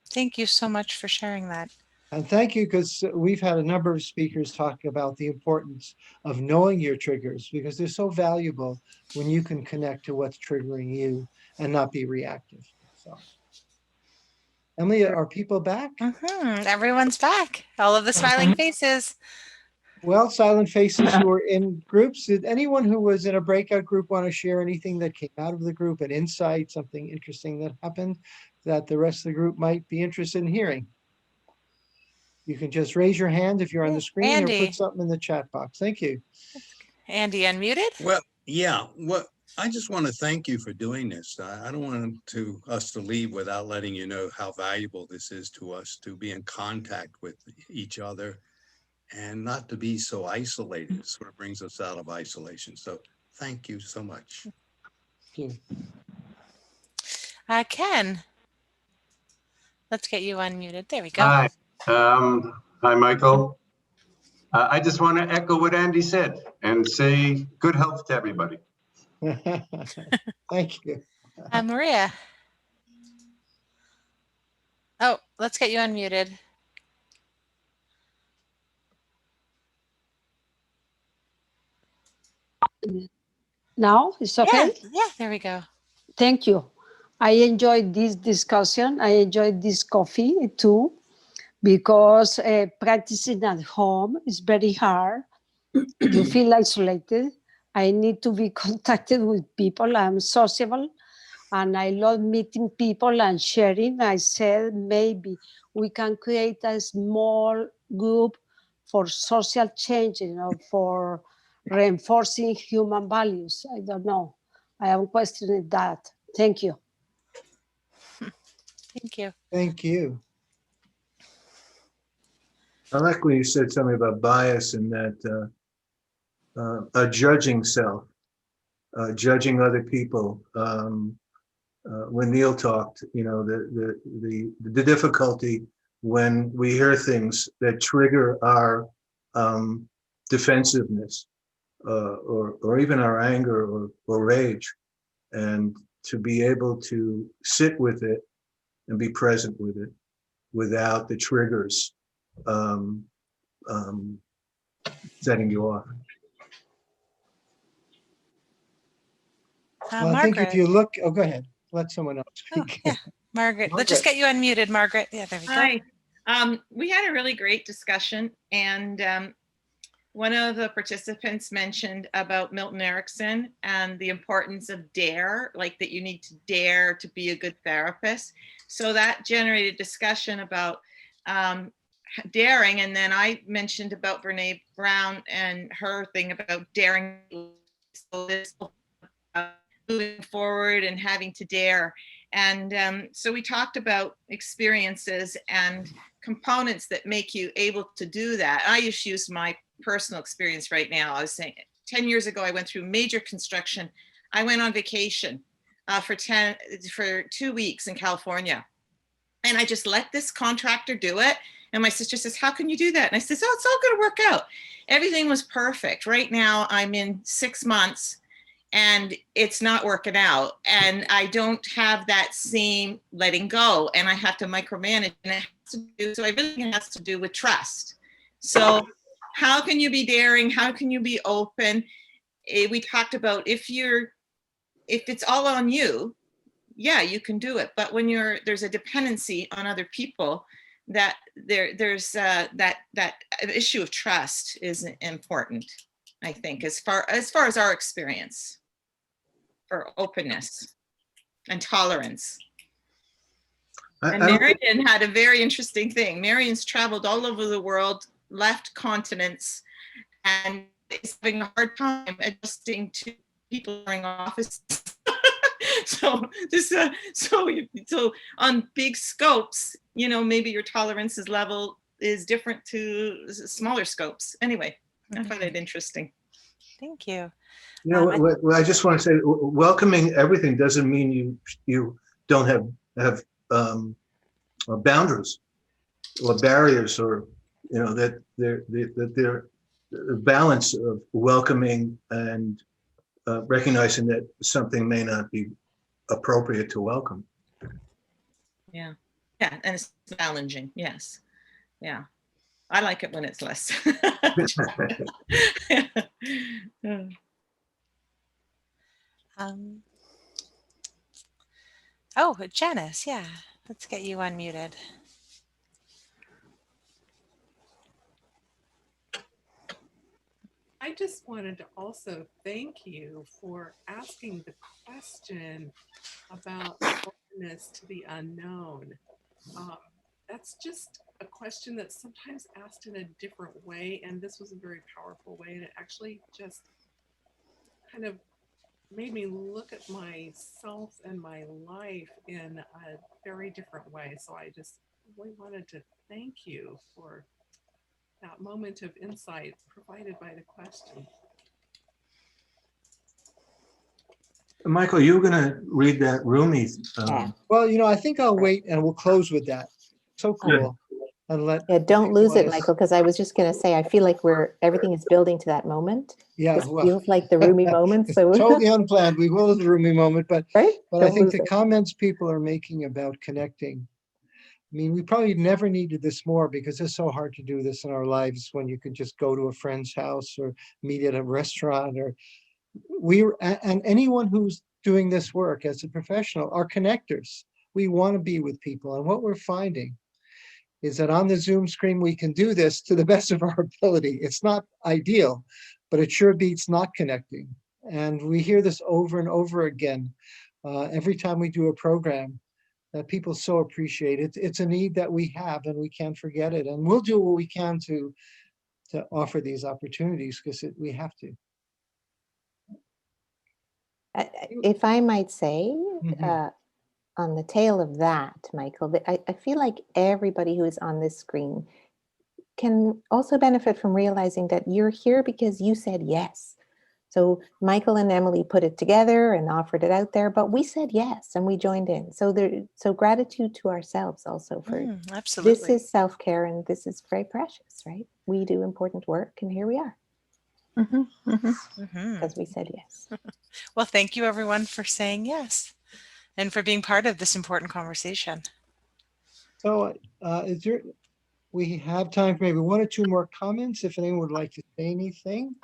[SPEAKER 3] Thank you so much for sharing that.
[SPEAKER 1] And thank you, because we've had a number of speakers talk about the importance of knowing your triggers, because they're so valuable when you can connect to what's triggering you and not be reactive. So, Emily, are people back?
[SPEAKER 3] Everyone's back. All of the smiling faces.
[SPEAKER 1] Well, silent faces who are in groups. Did anyone who was in a breakout group want to share anything that came out of the group, an insight, something interesting that happened that the rest of the group might be interested in hearing? You can just raise your hand if you're on the screen,
[SPEAKER 3] Andy.
[SPEAKER 1] or put something in the chat box. Thank you.
[SPEAKER 3] Andy, unmuted?
[SPEAKER 8] Well, yeah. I just want to thank you for doing this. I don't want us to leave without letting you know how valuable this is to us, to be in contact with each other and not to be so isolated. It sort of brings us out of isolation. So thank you so much.
[SPEAKER 1] Thank
[SPEAKER 3] you. Ken, let's get you unmuted. There we go.
[SPEAKER 15] Hi. Hi, Michael. I just want to echo what Andy said and say good health to everybody.
[SPEAKER 1] Thank you.
[SPEAKER 3] Maria. Oh, let's get you unmuted.
[SPEAKER 16] Now it's okay?
[SPEAKER 3] Yeah, there we go.
[SPEAKER 16] Thank you. I enjoyed this discussion. I enjoyed this coffee too, because practicing at home is very hard. You feel isolated. I need to be contacted with people. I'm sociable and I love meeting people and sharing. I said maybe we can create a small group for social change, for reinforcing human values. I don't know. I am questioning that. Thank you.
[SPEAKER 3] Thank you.
[SPEAKER 1] Thank you.
[SPEAKER 2] I like when you said something about bias and that a judging self, judging other people. When Neil talked, the difficulty when we hear things that trigger our defensiveness or even our anger or rage, and to be able to sit with it and be present with it without the triggers setting you off.
[SPEAKER 1] Well, I think if you look, oh, go ahead. Let someone else speak.
[SPEAKER 3] Yeah. Margaret, let's just get you unmuted, Margaret. Yeah, there we go.
[SPEAKER 17] Hi. We had a really great discussion, and one of the participants mentioned about Milton Erickson and the importance of dare, like that you need to dare to be a good therapist. So that generated discussion about daring. And then I mentioned about Brene Brown and her thing about daring, moving forward and having to dare. And so we talked about experiences and components that make you able to do that. I just use my personal experience right now. I was saying 10 years ago, I went through major construction. I went on vacation for 2 weeks in California. And I just let this contractor do it. And my sister says, how can you do that? And I says, oh, it's all going to work out. Everything was perfect. Right now, I'm in 6 months and it's not working out. And I don't have that same letting go. And I have to micromanage. And it has to do, so everything has to do with trust. So how can you be daring? How can you be open? We talked about if it's all on you, yeah, you can do it. But when there's a dependency on other people, that there's that issue of trust is important, I think, as far as our experience for openness and tolerance. And Marion had a very interesting thing. Marion's traveled all over the world, left continents, and is having a hard time adjusting to people in offices. So on big scopes, maybe your tolerance level is different to smaller scopes. Anyway, I find it interesting.
[SPEAKER 3] Thank you.
[SPEAKER 2] I just want to say, welcoming everything doesn't mean you don't have boundaries or barriers, or that they're the balance of welcoming and recognizing that something may not be appropriate to welcome.
[SPEAKER 17] Yeah, and it's challenging. Yes, yeah, I like it when it's less.
[SPEAKER 3] Oh, Janice, yeah, let's get you unmuted.
[SPEAKER 18] I just wanted to also thank you for asking the question about openness to the unknown. That's just a question that's sometimes asked in a different way, and this was a very powerful way, and it actually just kind of made me look at myself and my life in a very different way. So I just really wanted to thank you for that moment of insight provided by the question.
[SPEAKER 2] Michael, you were going to read that Rumi.
[SPEAKER 1] Well, I think I'll wait and we'll close with that. So cool. and let.
[SPEAKER 13] Yeah, don't lose it,
[SPEAKER 1] realize-
[SPEAKER 13] Michael, because I was just going to say, I feel like everything is building to that moment.
[SPEAKER 1] Yeah,
[SPEAKER 13] This
[SPEAKER 1] well,
[SPEAKER 13] feels like the roomy moment.
[SPEAKER 1] it's
[SPEAKER 13] So
[SPEAKER 1] totally unplanned. We will have the roomy moment, but
[SPEAKER 13] right?
[SPEAKER 1] I
[SPEAKER 13] Don't
[SPEAKER 1] think
[SPEAKER 13] lose
[SPEAKER 1] the
[SPEAKER 13] it.
[SPEAKER 1] comments people are making about connecting. I mean, we probably never needed this more because it's so hard to do this in our lives when you can just go to a friend's house or meet at a restaurant or and anyone who's doing this work as a professional are connectors. We want to be with people. And what we're finding is that on the Zoom screen, we can do this to the best of our ability. It's not ideal, but it sure beats not connecting. And we hear this over and over again every time we do a program that people so appreciate it. It's a need that we have and we can't forget it. And we'll do what we can to offer these opportunities because we have to.
[SPEAKER 13] If I might say,
[SPEAKER 1] Mhm.
[SPEAKER 13] on the tail of that, Michael, I feel like everybody who is on this screen can also benefit from realizing that you're here because you said yes. So Michael and Emily put it together and offered it out there, but we said yes and we joined in. So gratitude to ourselves also for
[SPEAKER 3] absolutely.
[SPEAKER 13] This is self-care and this is very precious, right? We do important work and here we are. Because we said yes.
[SPEAKER 3] Well, thank you everyone for saying yes and for being part of this important conversation.
[SPEAKER 1] So we have time for maybe one or two more comments. If anyone would like to say anything,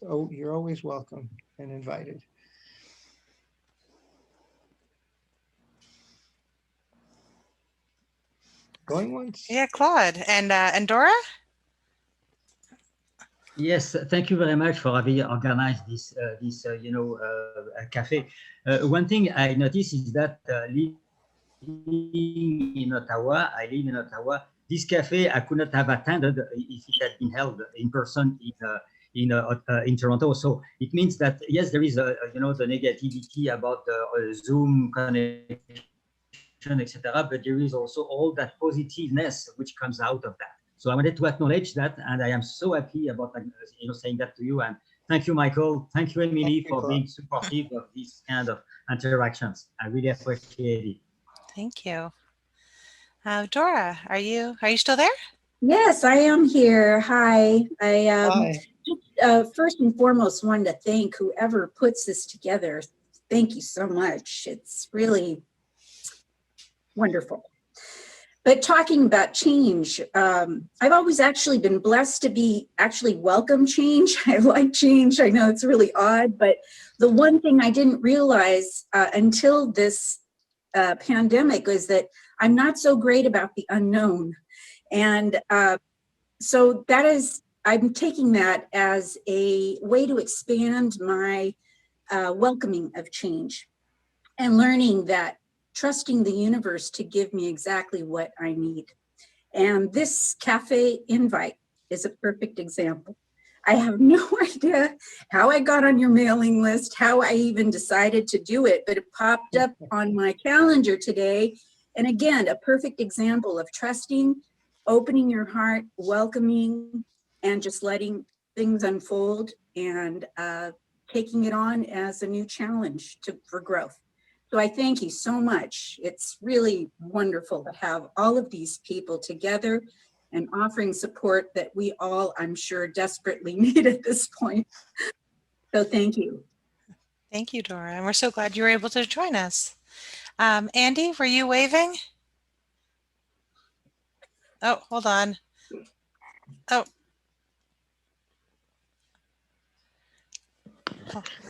[SPEAKER 1] you're always welcome and invited. Going once?
[SPEAKER 3] Yeah, Claude and Dora?
[SPEAKER 10] Yes, thank you very much for having organized this, cafe. One thing I noticed is that living in Ottawa, I live in Ottawa. This cafe I could not have attended if it had been held in person in Toronto. So it means that yes, there is the negativity about the Zoom connection, etc. But there is also all that positiveness which comes out of that. So I wanted to acknowledge that, and I am so happy about saying that to you. And thank you, Michael. Thank you, Emily, for being supportive of these kind of interactions. I really appreciate it.
[SPEAKER 3] Thank you. Dora, are you still there?
[SPEAKER 19] Yes, I am here. Hi.
[SPEAKER 1] Hi.
[SPEAKER 19] First and foremost, wanted to thank whoever puts this together. Thank you so much. It's really wonderful. But talking about change, I've always actually been blessed to be welcome change. I like change. I know it's really odd, but the one thing I didn't realize until this pandemic was that I'm not so great about the unknown. And so I'm taking that as a way to expand my welcoming of change and learning that trusting the universe to give me exactly what I need. And this cafe invite is a perfect example. I have no idea how I got on your mailing list, how I even decided to do it, but it popped up on my calendar today. And again, a perfect example of trusting, opening your heart, welcoming, and just letting things unfold and taking it on as a new challenge for growth. So I thank you so much. It's really wonderful to have all of these people together and offering support that we all, I'm sure, desperately need at this point. So thank you.
[SPEAKER 3] Thank you, Dora. And we're so glad you were able to join us. Andy, were you waving? Oh, hold on. Oh.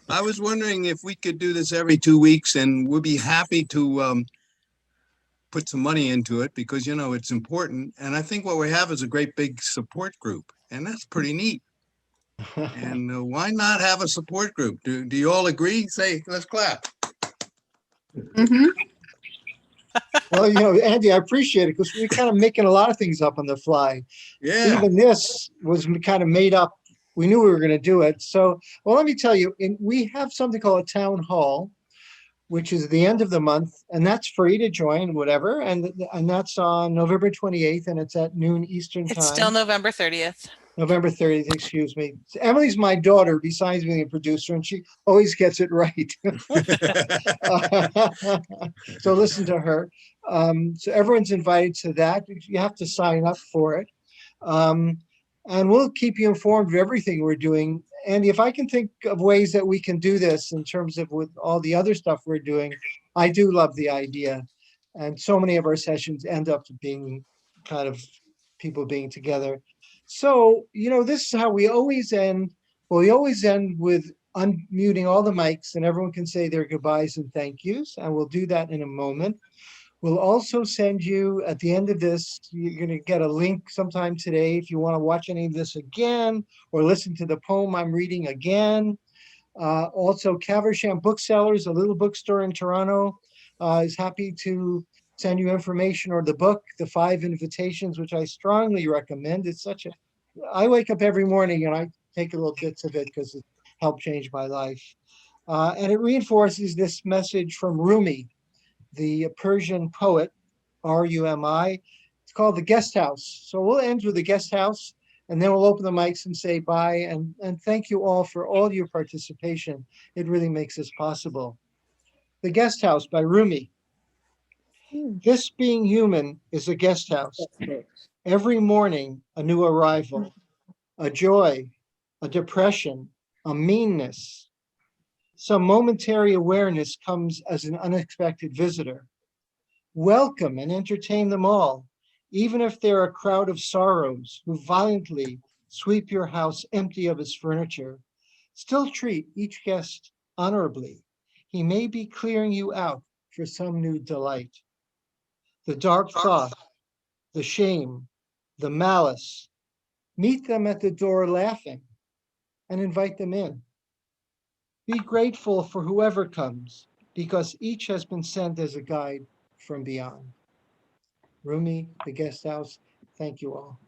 [SPEAKER 8] I was wondering if we could do this every 2 weeks, and we'd be happy to put some money into it because, it's important. And I think what we have is a great big support group, and that's pretty neat. And why not have a support group? Do you all agree? Say, let's clap.
[SPEAKER 19] Mm-hmm.
[SPEAKER 1] Well, Andy, I appreciate it because we're kind of making a lot of things up on the fly.
[SPEAKER 8] Yeah.
[SPEAKER 1] Even this was kind of made up. We knew we were going to do it. So, well, let me tell you, we have something called a town hall, which is the end of the month, and that's free to join, whatever. And that's on November 28th, and it's at noon Eastern time.
[SPEAKER 3] It's still November 30th.
[SPEAKER 1] November 30th, excuse me. So Emily's my daughter, besides being a producer, and she always gets it right. So listen to her. So everyone's invited to that. You have to sign up for it. And we'll keep you informed of everything we're doing. Andy, if I can think of ways that we can do this in terms of with all the other stuff we're doing, I do love the idea. And so many of our sessions end up being kind of people being together. So, this is how we always end. Well, we always end with unmuting all the mics and everyone can say their goodbyes and thank yous. And we'll do that in a moment. We'll also send you at the end of this, you're going to get a link sometime today if you want to watch any of this again or listen to the poem I'm reading again. Also, Caversham Booksellers, a little bookstore in Toronto, is happy to send you information or the book, The 5 Invitations, which I strongly recommend. It's I wake up every morning and I take a little bits of it because it helped change my life. And it reinforces this message from Rumi, the Persian poet, R-U-M-I. It's called The Guest House. So we'll end with The Guest House, and then we'll open the mics and say bye. And thank you all for all your participation. It really makes this possible. The Guest House by Rumi. This being human is a guest house. Every morning, a new arrival, a joy, a depression, a meanness. Some momentary awareness comes as an unexpected visitor. Welcome and entertain them all, even if they're a crowd of sorrows who violently sweep your house empty of its furniture. Still treat each guest honorably. He may be clearing you out for some new delight. The dark thought, the shame, the malice, meet them at the door laughing and invite them in. Be grateful for whoever comes, because each has been sent as a guide from beyond. Rumi, The Guest House, thank you all.